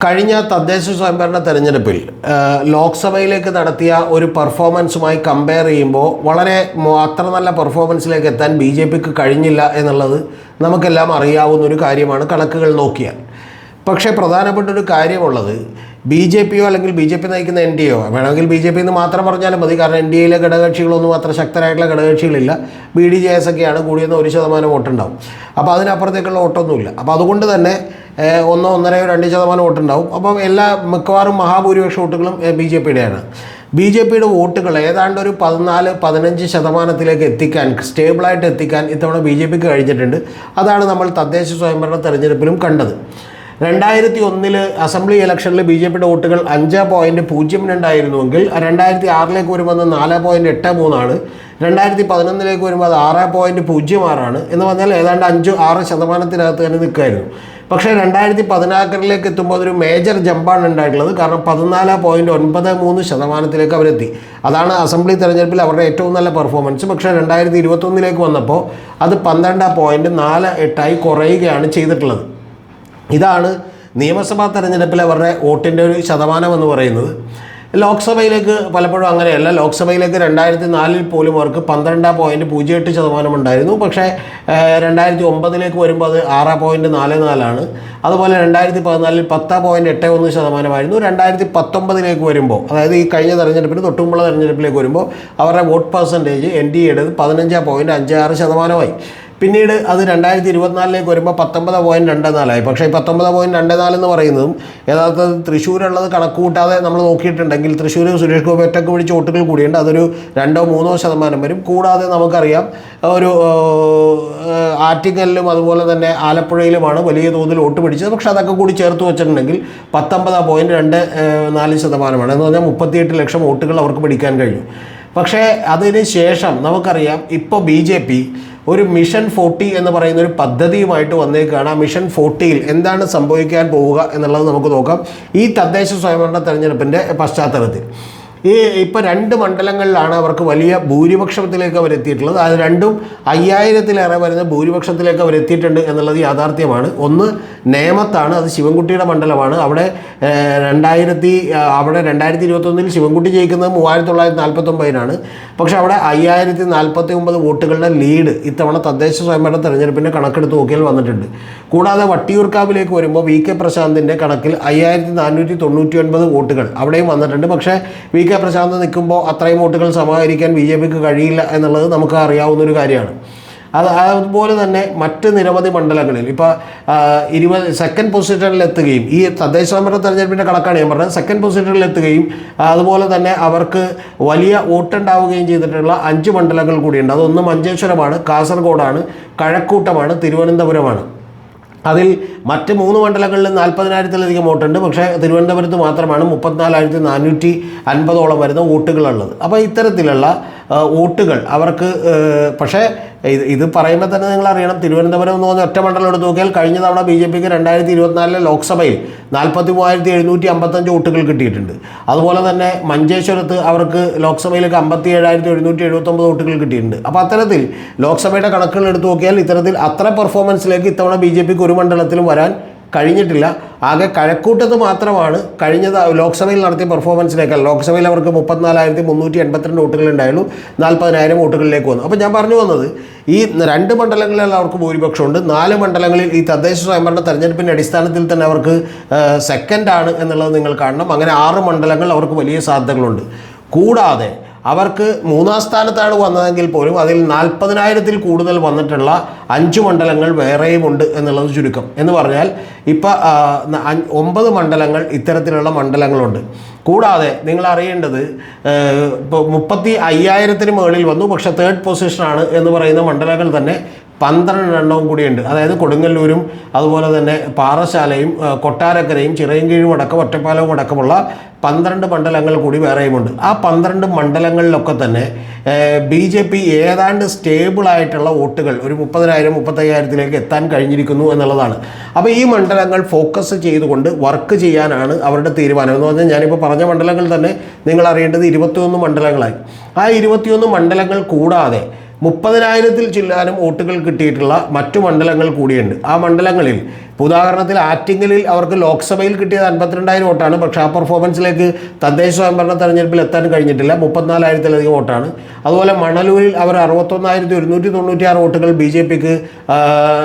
കഴിഞ്ഞ തദ്ദേശ സ്വയംഭരണ തെരഞ്ഞെടുപ്പിൽ ലോക്സഭയിലേക്ക് നടത്തിയ ഒരു പെർഫോമൻസുമായി കമ്പയർ ചെയ്യുമ്പോൾ വളരെ അത്ര നല്ല പെർഫോമൻസിലേക്ക് എത്താൻ ബി ജെ പിക്ക് കഴിഞ്ഞില്ല എന്നുള്ളത് നമുക്കെല്ലാം അറിയാവുന്ന ഒരു കാര്യമാണ് കണക്കുകൾ നോക്കിയാൽ. പക്ഷേ പ്രധാനപ്പെട്ട ഒരു കാര്യമുള്ളത് ബി ജെ പിയോ അല്ലെങ്കിൽ ബി ജെ പി നയിക്കുന്ന എൻ ഡി എയോ വേണമെങ്കിൽ ബി ജെ പി എന്ന് മാത്രം പറഞ്ഞാലും മതി, കാരണം എൻ ഡി എയിലെ ഘടകകക്ഷികളൊന്നും അത്ര ശക്തരായിട്ടുള്ള ഘടകകക്ഷികളില്ല. ബി ഡി ജെ എസ് ഒക്കെയാണ് കൂടിയെന്ന് 1% വോട്ടുണ്ടാവും. അപ്പോൾ അതിനപ്പുറത്തേക്കുള്ള വോട്ടൊന്നുമില്ല. അപ്പോൾ അതുകൊണ്ട് തന്നെ 1, 1.5, 2% വോട്ടുണ്ടാവും. അപ്പം മിക്കവാറും മഹാഭൂരിപക്ഷ വോട്ടുകളും ബി ജെ പിയുടെയാണ്. ബി ജെ പിയുടെ വോട്ടുകൾ ഏതാണ്ട് ഒരു 14-15% എത്തിക്കാൻ, സ്റ്റേബിളായിട്ട് എത്തിക്കാൻ ഇത്തവണ ബി ജെ പിക്ക് കഴിഞ്ഞിട്ടുണ്ട്. അതാണ് നമ്മൾ തദ്ദേശ സ്വയംഭരണ തെരഞ്ഞെടുപ്പിലും കണ്ടത്. 2001 അസംബ്ലി ഇലക്ഷനിൽ ബി ജെ പിയുടെ വോട്ടുകൾ 5.02 ആയിരുന്നുവെങ്കിൽ 2006 വരുമ്പോൾ 4.83 2011 വരുമ്പോൾ അത് 6.06 എന്ന് പറഞ്ഞാൽ ഏതാണ്ട് 5-6% തന്നെ നിൽക്കുമായിരുന്നു. പക്ഷേ 2014 എത്തുമ്പോൾ അതൊരു മേജർ ജമ്പാണ് ഉണ്ടായിട്ടുള്ളത്. കാരണം 14.93% അവരെത്തി. അതാണ് അസംബ്ലി തെരഞ്ഞെടുപ്പിൽ അവരുടെ ഏറ്റവും നല്ല പെർഫോമൻസ്. പക്ഷേ 2021 വന്നപ്പോൾ അത് 12.48 കുറയുകയാണ് ചെയ്തിട്ടുള്ളത്. ഇതാണ് നിയമസഭാ തെരഞ്ഞെടുപ്പിൽ അവരുടെ വോട്ടിൻ്റെ ഒരു ശതമാനം എന്ന് പറയുന്നത്. ലോക്സഭയിലേക്ക് പലപ്പോഴും അങ്ങനെയല്ല. ലോക്സഭയിലേക്ക് 2004 പോലും അവർക്ക് 12.08% ഉണ്ടായിരുന്നു. പക്ഷേ 2009 വരുമ്പോൾ അത് 6.44. അതുപോലെ 2014 10.81% 2019 വരുമ്പോൾ, അതായത് ഈ കഴിഞ്ഞ തെരഞ്ഞെടുപ്പിന് തൊട്ടുമുള്ള തെരഞ്ഞെടുപ്പിലേക്ക് വരുമ്പോൾ അവരുടെ വോട്ട് പെർസെൻറ്റേജ് എൻ ഡി എയുടേത് 15.56%. പിന്നീട് അത് 2024 വരുമ്പോൾ 19.24. പക്ഷേ 19.24 എന്ന് പറയുന്നതും യഥാർത്ഥത്തിൽ തൃശ്ശൂരുള്ളത് കണക്ക് കൂട്ടാതെ നമ്മൾ നോക്കിയിട്ടുണ്ടെങ്കിൽ തൃശ്ശൂർ സുരേഷ് ഗോപി ഒറ്റക്ക് പിടിച്ച വോട്ടുകൾ കൂടിയുണ്ട്. അതൊരു 2-3% വരും. കൂടാതെ നമുക്കറിയാം ഒരു ആറ്റിങ്ങലിലും അതുപോലെ തന്നെ ആലപ്പുഴയിലുമാണ് വലിയ തോതിൽ വോട്ട് പിടിച്ചത്. പക്ഷേ അതൊക്കെ കൂടി ചേർത്ത് വെച്ചിട്ടുണ്ടെങ്കിൽ 19.24% എന്ന് പറഞ്ഞാൽ 38 ലക്ഷം വോട്ടുകൾ അവർക്ക് പിടിക്കാൻ കഴിഞ്ഞു. പക്ഷേ അതിന് ശേഷം നമുക്കറിയാം ഇപ്പോൾ ബി ജെ പി ഒരു മിഷൻ 40 എന്ന് പറയുന്ന ഒരു പദ്ധതിയുമായിട്ട് വന്നേക്കാണ്. ആ മിഷൻ 40യിൽ എന്താണ് സംഭവിക്കാൻ പോവുക എന്നുള്ളത് നമുക്ക് നോക്കാം. ഈ തദ്ദേശ സ്വയംഭരണ തെരഞ്ഞെടുപ്പിൻ്റെ പശ്ചാത്തലത്തിൽ ഇപ്പോൾ 2 മണ്ഡലങ്ങളിലാണ് അവർക്ക് വലിയ ഭൂരിപക്ഷത്തിലേക്ക് അവരെത്തിയിട്ടുള്ളത്. അത് രണ്ടും 5000-ലേറെ വരുന്ന ഭൂരിപക്ഷത്തിലേക്ക് അവരെത്തിയിട്ടുണ്ട് എന്നുള്ളത് യാഥാർത്ഥ്യമാണ്. ഒന്ന് നേമത്താണ്, അത് ശിവൻകുട്ടിയുടെ മണ്ഡലമാണ്. അവിടെ 2021 ശിവൻകുട്ടി ജയിക്കുന്നത് 3949 പക്ഷേ അവിടെ 5049 വോട്ടുകളുടെ ലീഡ് ഇത്തവണ തദ്ദേശ സ്വയംഭരണ തെരഞ്ഞെടുപ്പിൻ്റെ കണക്കെടുത്ത് നോക്കിയാൽ വന്നിട്ടുണ്ട്. കൂടാതെ വട്ടിയൂർക്കാവിലേക്ക് വരുമ്പോൾ വി കെ പ്രശാന്തിൻ്റെ കണക്കിൽ 5499 വോട്ടുകൾ അവിടെയും വന്നിട്ടുണ്ട്. പക്ഷേ വി കെ പ്രശാന്ത് നിൽക്കുമ്പോൾ അത്രയും വോട്ടുകൾ സമാഹരിക്കാൻ ബി ജെ പിക്ക് കഴിയില്ല എന്നുള്ളത് നമുക്ക് അറിയാവുന്നൊരു കാര്യമാണ്. അതുപോലെ തന്നെ മറ്റ് നിരവധി മണ്ഡലങ്ങളിൽ ഇപ്പോൾ 2nd പൊസിഷനിലെത്തുകയും, ഈ തദ്ദേശ സ്വയംഭരണ തെരഞ്ഞെടുപ്പിൻ്റെ കണക്കാണ് ഞാൻ പറഞ്ഞത്, 2nd പൊസിഷനിലെത്തുകയും അതുപോലെ തന്നെ അവർക്ക് വലിയ വോട്ടുണ്ടാവുകയും ചെയ്തിട്ടുള്ള 5 മണ്ഡലങ്ങൾ കൂടിയുണ്ട്. അതൊന്ന് മഞ്ചേശ്വരമാണ്, കാസർഗോഡാണ്, കഴക്കൂട്ടമാണ്, തിരുവനന്തപുരമാണ്. അതിൽ മറ്റ് 3 മണ്ഡലങ്ങളിൽ 40,000-ലധികം വോട്ടുണ്ട്. പക്ഷേ തിരുവനന്തപുരത്ത് മാത്രമാണ് 34,450 വരുന്ന വോട്ടുകളുള്ളത്. അപ്പോൾ ഇത്തരത്തിലുള്ള വോട്ടുകൾ അവർക്ക്, പക്ഷേ ഇത് പറയുമ്പോൾ തന്നെ നിങ്ങൾ അറിയണം, തിരുവനന്തപുരം എന്ന് പറഞ്ഞ ഒറ്റ മണ്ഡലം എടുത്ത് നോക്കിയാൽ കഴിഞ്ഞ തവണ ബി ജെ പിക്ക് 2024 ലോക്സഭയിൽ 43,755 വോട്ടുകൾ കിട്ടിയിട്ടുണ്ട്. അതുപോലെ തന്നെ മഞ്ചേശ്വരത്ത് അവർക്ക് ലോക്സഭയിലേക്ക് 57,779 വോട്ടുകൾ കിട്ടിയിട്ടുണ്ട്. അപ്പോൾ അത്തരത്തിൽ ലോക്സഭയുടെ കണക്കുകൾ എടുത്ത് നോക്കിയാൽ ഇത്തരത്തിൽ അത്ര പെർഫോമൻസിലേക്ക് ഇത്തവണ ബി ജെ പിക്ക് ഒരു മണ്ഡലത്തിലും വരാൻ കഴിഞ്ഞിട്ടില്ല. ആകെ കഴക്കൂട്ടത്ത് മാത്രമാണ് കഴിഞ്ഞ ലോക്സഭയിൽ നടത്തിയ പെർഫോമൻസിനേക്കാൾ, ലോക്സഭയിൽ അവർക്ക് 34,382 വോട്ടുകൾ ഉണ്ടായുള്ളൂ, 40,000 വോട്ടുകളിലേക്ക് വന്നു. അപ്പോൾ ഞാൻ പറഞ്ഞു വന്നത്, ഈ 2 മണ്ഡലങ്ങളിൽ അവർക്ക് ഭൂരിപക്ഷമുണ്ട്. 4 മണ്ഡലങ്ങളിൽ ഈ തദ്ദേശ സ്വയംഭരണ തെരഞ്ഞെടുപ്പിൻ്റെ അടിസ്ഥാനത്തിൽ തന്നെ അവർക്ക് സെക്കൻഡാണ് എന്നുള്ളത് നിങ്ങൾ കാണണം. അങ്ങനെ 6 മണ്ഡലങ്ങൾ അവർക്ക് വലിയ സാധ്യതകളുണ്ട്. കൂടാതെ അവർക്ക് 3-ം സ്ഥാനത്താണ് വന്നതെങ്കിൽ പോലും അതിൽ 40,000-ൽ കൂടുതൽ വന്നിട്ടുള്ള 5 മണ്ഡലങ്ങൾ വേറെയുമുണ്ട് എന്നുള്ളത് ചുരുക്കം. എന്ന് പറഞ്ഞാൽ ഇപ്പോൾ 9 മണ്ഡലങ്ങൾ ഇത്തരത്തിലുള്ള മണ്ഡലങ്ങളുണ്ട്. കൂടാതെ നിങ്ങൾ അറിയേണ്ടത്, ഇപ്പോൾ 35,000-ന് മുകളിൽ വന്നു, പക്ഷേ 3rd പൊസിഷനാണ് എന്ന് പറയുന്ന മണ്ഡലങ്ങൾ തന്നെ 12 കൂടിയുണ്ട്. അതായത് കൊടുങ്ങല്ലൂരും അതുപോലെ തന്നെ പാറശാലയും കൊട്ടാരക്കരയും ചിറയൻകീഴും അടക്കം ഒറ്റപ്പാലവും അടക്കമുള്ള 12 മണ്ഡലങ്ങൾ കൂടി വേറെയുമുണ്ട്. ആ 12 മണ്ഡലങ്ങളിലൊക്കെ തന്നെ ബി ജെ പി ഏതാണ്ട് സ്റ്റേബിളായിട്ടുള്ള വോട്ടുകൾ ഒരു 30,000-35,000-ലേക്ക് എത്താൻ കഴിഞ്ഞിരിക്കുന്നു എന്നുള്ളതാണ്. അപ്പോൾ ഈ മണ്ഡലങ്ങൾ ഫോക്കസ് ചെയ്തുകൊണ്ട് വർക്ക് ചെയ്യാനാണ് അവരുടെ തീരുമാനം. എന്ന് പറഞ്ഞാൽ ഞാനിപ്പോൾ പറഞ്ഞ മണ്ഡലങ്ങൾ തന്നെ നിങ്ങൾ അറിയേണ്ടത് 21 മണ്ഡലങ്ങളായി. ആ 21 മണ്ഡലങ്ങൾ കൂടാതെ 30,000-ൽ ചില്ലാനും വോട്ടുകൾ കിട്ടിയിട്ടുള്ള മറ്റു മണ്ഡലങ്ങൾ കൂടിയുണ്ട്. ആ മണ്ഡലങ്ങളിൽ ഉദാഹരണത്തിൽ ആറ്റിങ്ങലിൽ അവർക്ക് ലോക്സഭയിൽ കിട്ടിയത് 52,000 വോട്ടാണ്. പക്ഷേ ആ പെർഫോമൻസിലേക്ക് തദ്ദേശ സ്വയംഭരണ തെരഞ്ഞെടുപ്പിൽ എത്താൻ കഴിഞ്ഞിട്ടില്ല. 34,000-ലധികം വോട്ടാണ്. അതുപോലെ മണലൂരിൽ അവർ 61,196 വോട്ടുകൾ BJPക്ക്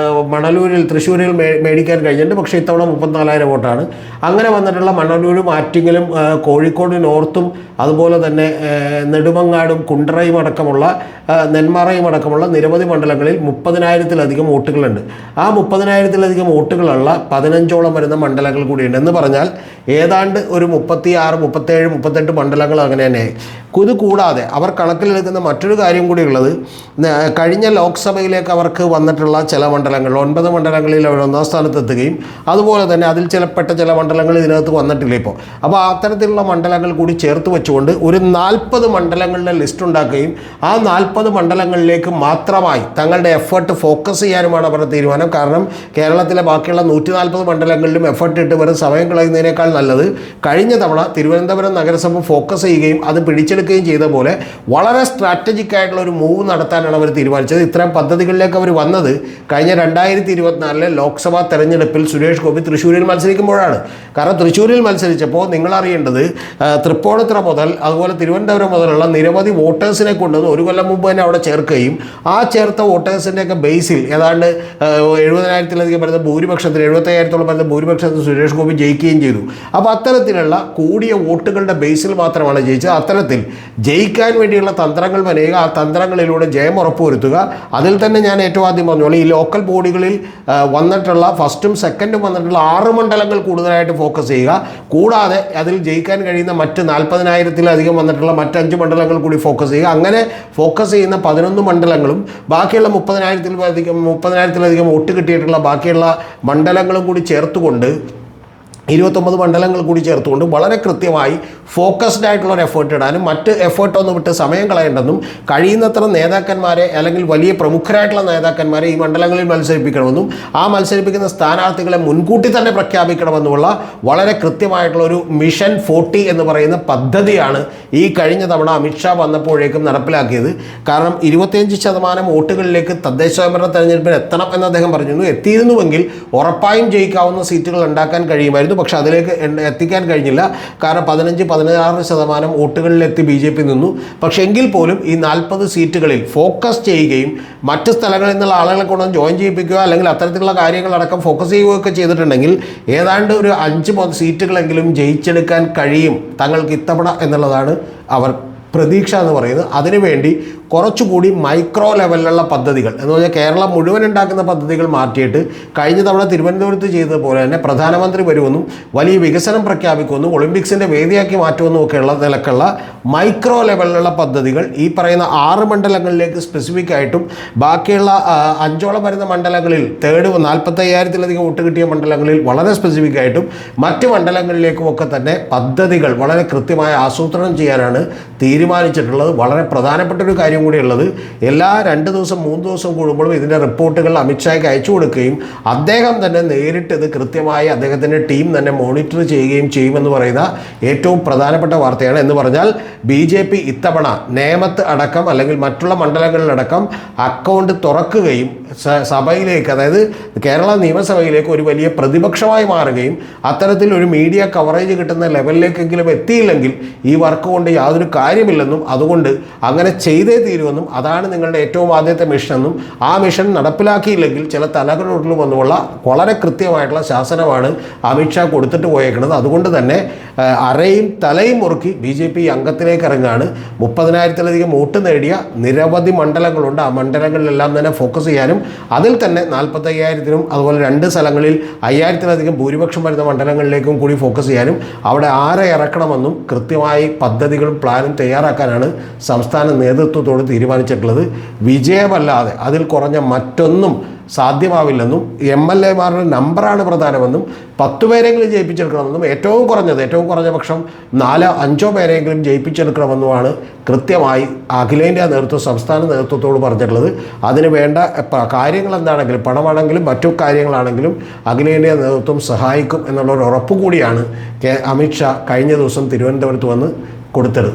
തൃശ്ശൂരിൽ മേടിക്കാൻ കഴിഞ്ഞിട്ടുണ്ട്. പക്ഷേ ഇത്തവണ 34,000 വോട്ടാണ്. അങ്ങനെ വന്നിട്ടുള്ള മണലൂരും ആറ്റിങ്ങലും കോഴിക്കോട് നോർത്തും അതുപോലെ തന്നെ നെടുമങ്ങാടും കുണ്ടറയും അടക്കമുള്ള നെന്മാറയും അടക്കമുള്ള നിരവധി മണ്ഡലങ്ങളിൽ 30,000-ലധികം വോട്ടുകളുണ്ട്. ആ 30,000-ലധികം വോട്ടുകളുള്ള 15ഓളം വരുന്ന മണ്ഡലങ്ങൾ കൂടിയുണ്ട്. എന്ന് പറഞ്ഞാൽ ഏതാണ്ട് ഒരു 36, 37, 38 മണ്ഡലങ്ങൾ അങ്ങനെ തന്നെ. ഇത് കൂടാതെ അവർ കണക്കിലെടുക്കുന്ന മറ്റൊരു കാര്യം കൂടിയുള്ളത്, കഴിഞ്ഞ ലോക്സഭയിലേക്ക് അവർക്ക് വന്നിട്ടുള്ള ചില മണ്ഡലങ്ങൾ 9 മണ്ഡലങ്ങളിൽ അവർ 1ാം സ്ഥാനത്തെത്തുകയും അതുപോലെ തന്നെ അതിൽ ചില മണ്ഡലങ്ങൾ ഇതിനകത്ത് വന്നിട്ടില്ല ഇപ്പോൾ. അപ്പോൾ അത്തരത്തിലുള്ള മണ്ഡലങ്ങൾ കൂടി ചേർത്ത് വെച്ചുകൊണ്ട് ഒരു 40 മണ്ഡലങ്ങളുടെ ലിസ്റ്റ് ഉണ്ടാക്കുകയും ആ 40 മണ്ഡലങ്ങളിലേക്ക് മാത്രമായി തങ്ങളുടെ എഫേർട്ട് ഫോക്കസ് ചെയ്യാനുമാണ് അവരുടെ തീരുമാനം. കാരണം കേരളത്തിലെ ബാക്കിയുള്ള 140 മണ്ഡലങ്ങളിലും എഫേർട്ട് ഇട്ട് വെറും സമയം കളയുന്നതിനേക്കാൾ നല്ലത് കഴിഞ്ഞ തവണ തിരുവനന്തപുരം നഗരസഭ ഫോക്കസ് ചെയ്യുകയും അത് പിടിച്ചെടുക്കുകയും ചെയ്ത പോലെ വളരെ സ്ട്രാറ്റജിക് ആയിട്ടുള്ള ഒരു മൂവ് നടത്താനാണ് അവർ തീരുമാനിച്ചത്. ഇത്തരം പദ്ധതികളിലേക്ക് അവർ വന്നത് കഴിഞ്ഞ 2024 ലോക്സഭാ തെരഞ്ഞെടുപ്പിൽ സുരേഷ് ഗോപി തൃശ്ശൂരിൽ മത്സരിക്കുമ്പോഴാണ്. കാരണം തൃശ്ശൂരിൽ മത്സരിച്ചപ്പോൾ നിങ്ങളറിയേണ്ടത് തൃപ്പൂണിത്തുറ മുതൽ അതുപോലെ തിരുവനന്തപുരം മുതലുള്ള നിരവധി വോട്ടേഴ്സിനെ കൊണ്ടുവന്ന് ഒരു കൊല്ലം മുമ്പ് തന്നെ അവിടെ ചേർക്കുകയും ആ ചേർത്ത വോട്ടേഴ്സിൻ്റെയൊക്കെ ബേസിൽ ഏതാണ്ട് 70,000-ലധികം വരുന്ന ഭൂരിപക്ഷത്തിൽ 75,000-ഓളം വരുന്ന ഭൂരിപക്ഷത്തിൽ സുരേഷ് ഗോപി ജയിക്കുകയും ചെയ്തു. അപ്പോൾ അത്തരത്തിലുള്ള കൂടിയ വോട്ടുകളുടെ ബേസിൽ മാത്രമാണ് ജയിച്ചത്. അത്തരത്തിൽ ജയിക്കാൻ വേണ്ടിയുള്ള തന്ത്രങ്ങൾ മെനയുക, ആ തന്ത്രങ്ങളിലൂടെ ജയം ഉറപ്പുവരുത്തുക. അതിൽ തന്നെ ഞാൻ ഏറ്റവും ആദ്യം പറഞ്ഞോളൂ, ഈ ലോക്കൽ ബോഡികളിൽ വന്നിട്ടുള്ള ഫസ്റ്റും സെക്കൻഡും വന്നിട്ടുള്ള 6 മണ്ഡലങ്ങൾ കൂടുതലായിട്ട് ഫോക്കസ് ചെയ്യുക. കൂടാതെ അതിൽ ജയിക്കാൻ കഴിയുന്ന മറ്റ് 40,000-ലധികം വന്നിട്ടുള്ള മറ്റ് 5 മണ്ഡലങ്ങൾ കൂടി ഫോക്കസ് ചെയ്യുക. അങ്ങനെ ഫോക്കസ് ചെയ്യുന്ന 11 മണ്ഡലങ്ങളും ബാക്കിയുള്ള 30,000-ലധികം വോട്ട് കിട്ടിയിട്ടുള്ള ബാക്കിയുള്ള മണ്ഡലങ്ങളും കൂടി ചേർത്തുകൊണ്ട് 29 മണ്ഡലങ്ങൾ കൂടി ചേർത്തുകൊണ്ട് വളരെ കൃത്യമായി ഫോക്കസ്ഡ് ആയിട്ടുള്ള ഒരു എഫേർട്ട് ഇടാനും മറ്റ് എഫേർട്ടൊന്നും വിട്ട് സമയം കളയേണ്ടെന്നും കഴിയുന്നത്ര നേതാക്കന്മാരെ അല്ലെങ്കിൽ വലിയ പ്രമുഖരായിട്ടുള്ള നേതാക്കന്മാരെ ഈ മണ്ഡലങ്ങളിൽ മത്സരിപ്പിക്കണമെന്നും ആ മത്സരിപ്പിക്കുന്ന സ്ഥാനാർത്ഥികളെ മുൻകൂട്ടി തന്നെ പ്രഖ്യാപിക്കണമെന്നുമുള്ള വളരെ കൃത്യമായിട്ടുള്ള ഒരു മിഷൻ 40 എന്ന് പറയുന്ന പദ്ധതിയാണ് ഈ കഴിഞ്ഞ തവണ അമിത്ഷാ വന്നപ്പോഴേക്കും നടപ്പിലാക്കിയത്. കാരണം 25% വോട്ടുകളിലേക്ക് തദ്ദേശ സ്വയംഭരണ തെരഞ്ഞെടുപ്പിൽ എത്തണം എന്ന് അദ്ദേഹം പറഞ്ഞിരുന്നു. എത്തിയിരുന്നുവെങ്കിൽ ഉറപ്പായും ജയിക്കാവുന്ന സീറ്റുകൾ ഉണ്ടാക്കാൻ കഴിയുമായിരുന്നു. പക്ഷെ അതിലേക്ക് എത്തിക്കാൻ കഴിഞ്ഞില്ല. കാരണം 15-16% വോട്ടുകളിലെത്തി BJP നിന്നു. പക്ഷെ എങ്കിൽ പോലും ഈ 40 സീറ്റുകളിൽ ഫോക്കസ് ചെയ്യുകയും മറ്റ് സ്ഥലങ്ങളിൽ നിന്നുള്ള ആളുകളെ കൊണ്ടൊന്ന് ജോയിൻ ചെയ്യിപ്പിക്കുക അല്ലെങ്കിൽ അത്തരത്തിലുള്ള കാര്യങ്ങളടക്കം ഫോക്കസ് ചെയ്യുകയൊക്കെ ചെയ്തിട്ടുണ്ടെങ്കിൽ ഏതാണ്ട് ഒരു 5 സീറ്റുകളെങ്കിലും ജയിച്ചെടുക്കാൻ കഴിയും തങ്ങൾക്ക് ഇത്തവണ എന്നുള്ളതാണ് അവർ പ്രതീക്ഷ എന്ന് പറയുന്നത്. അതിനുവേണ്ടി കുറച്ചുകൂടി മൈക്രോ ലെവലിലുള്ള പദ്ധതികൾ എന്ന് പറഞ്ഞാൽ കേരളം മുഴുവൻ ഉണ്ടാക്കുന്ന പദ്ധതികൾ മാറ്റിയിട്ട് കഴിഞ്ഞ തവണ തിരുവനന്തപുരത്ത് ചെയ്തതുപോലെ തന്നെ പ്രധാനമന്ത്രി വരുമെന്നും വലിയ വികസനം പ്രഖ്യാപിക്കുമെന്നും ഒളിമ്പിക്സിൻ്റെ വേദിയാക്കി മാറ്റുമെന്നും ഒക്കെയുള്ള നിലക്കുള്ള മൈക്രോ ലെവലിലുള്ള പദ്ധതികൾ ഈ പറയുന്ന 6 മണ്ഡലങ്ങളിലേക്ക് സ്പെസിഫിക് ആയിട്ടും ബാക്കിയുള്ള 5ഓളം വരുന്ന മണ്ഡലങ്ങളിൽ 45,000-ലധികം വോട്ട് കിട്ടിയ മണ്ഡലങ്ങളിൽ വളരെ സ്പെസിഫിക് ആയിട്ടും മറ്റ് മണ്ഡലങ്ങളിലേക്കുമൊക്കെ തന്നെ പദ്ധതികൾ വളരെ കൃത്യമായി ആസൂത്രണം ചെയ്യാനാണ് തീരുമാനിച്ചിട്ടുള്ളത്. വളരെ പ്രധാനപ്പെട്ട ഒരു കാര്യം കൂടിയുള്ളത്, എല്ലാ 2 ദിവസം 3 ദിവസം കൂടുമ്പോഴും ഇതിൻ്റെ റിപ്പോർട്ടുകൾ അമിത്ഷായ്ക്ക് അയച്ചു കൊടുക്കുകയും അദ്ദേഹം തന്നെ നേരിട്ട് ഇത് കൃത്യമായി അദ്ദേഹത്തിൻ്റെ ടീം തന്നെ മോണിറ്റർ ചെയ്യുകയും ചെയ്യുമെന്ന് പറയുന്ന ഏറ്റവും പ്രധാനപ്പെട്ട വാർത്തയാണ്. എന്ന് പറഞ്ഞാൽ BJP ഇത്തവണ നേമത്ത് അടക്കം അല്ലെങ്കിൽ മറ്റുള്ള മണ്ഡലങ്ങളിലടക്കം അക്കൗണ്ട് തുറക്കുകയും സഭയിലേക്ക്, അതായത് കേരള നിയമസഭയിലേക്ക് ഒരു വലിയ പ്രതിപക്ഷമായി മാറുകയും അത്തരത്തിൽ ഒരു മീഡിയ കവറേജ് കിട്ടുന്ന ലെവലിലേക്കെങ്കിലും എത്തിയില്ലെങ്കിൽ ഈ വർക്ക് കൊണ്ട് യാതൊരു കാര്യമില്ലെന്നും അതുകൊണ്ട് അങ്ങനെ ചെയ്തേ തീരുമെന്നും അതാണ് നിങ്ങളുടെ ഏറ്റവും ആദ്യത്തെ മിഷനെന്നും ആ മിഷൻ നടപ്പിലാക്കിയില്ലെങ്കിൽ ചില തലകളോട്ടിലും വന്നുമുള്ള വളരെ കൃത്യമായിട്ടുള്ള ശാസനമാണ് അമിത്ഷാ കൊടുത്തിട്ട് പോയേക്കുന്നത്. അതുകൊണ്ട് തന്നെ അരയും തലയും മുറുക്കി BJP അംഗത്തിലേക്ക് ഇറങ്ങാണ്. 30,000-ലധികം വോട്ട് നേടിയ നിരവധി മണ്ഡലങ്ങളുണ്ട്. ആ മണ്ഡലങ്ങളിലെല്ലാം തന്നെ ഫോക്കസ് ചെയ്യാനും അതിൽ തന്നെ 45,000-നും അതുപോലെ 2 സ്ഥലങ്ങളിൽ 5,000-ലധികം ഭൂരിപക്ഷം വരുന്ന മണ്ഡലങ്ങളിലേക്കും കൂടി ഫോക്കസ് ചെയ്യാനും അവിടെ ആരെ ഇറക്കണമെന്നും കൃത്യമായി പദ്ധതികളും പ്ലാനും തയ്യാറാക്കാനാണ് സംസ്ഥാന നേതൃത്വത്തോട് തീരുമാനിച്ചിട്ടുള്ളത്. വിജയമല്ലാതെ അതിൽ കുറഞ്ഞ മറ്റൊന്നും സാധ്യമാവില്ലെന്നും MLA-മാരുടെ നമ്പറാണ് പ്രധാനമെന്നും 10 പേരെങ്കിലും ജയിപ്പിച്ചെടുക്കണമെന്നും ഏറ്റവും കുറഞ്ഞ പക്ഷം 4-5 പേരെങ്കിലും ജയിപ്പിച്ചെടുക്കണമെന്നുമാണ് കൃത്യമായി അഖിലേന്ത്യാ നേതൃത്വം സംസ്ഥാന നേതൃത്വത്തോട് പറഞ്ഞിട്ടുള്ളത്. അതിന് വേണ്ട കാര്യങ്ങൾ എന്താണെങ്കിലും പണമാണെങ്കിലും മറ്റു കാര്യങ്ങളാണെങ്കിലും അഖിലേന്ത്യാ നേതൃത്വം സഹായിക്കും എന്നുള്ളൊരു ഉറപ്പ് കൂടിയാണ് അമിത്ഷാ കഴിഞ്ഞ ദിവസം തിരുവനന്തപുരത്ത് വന്ന് കൊടുത്തത്.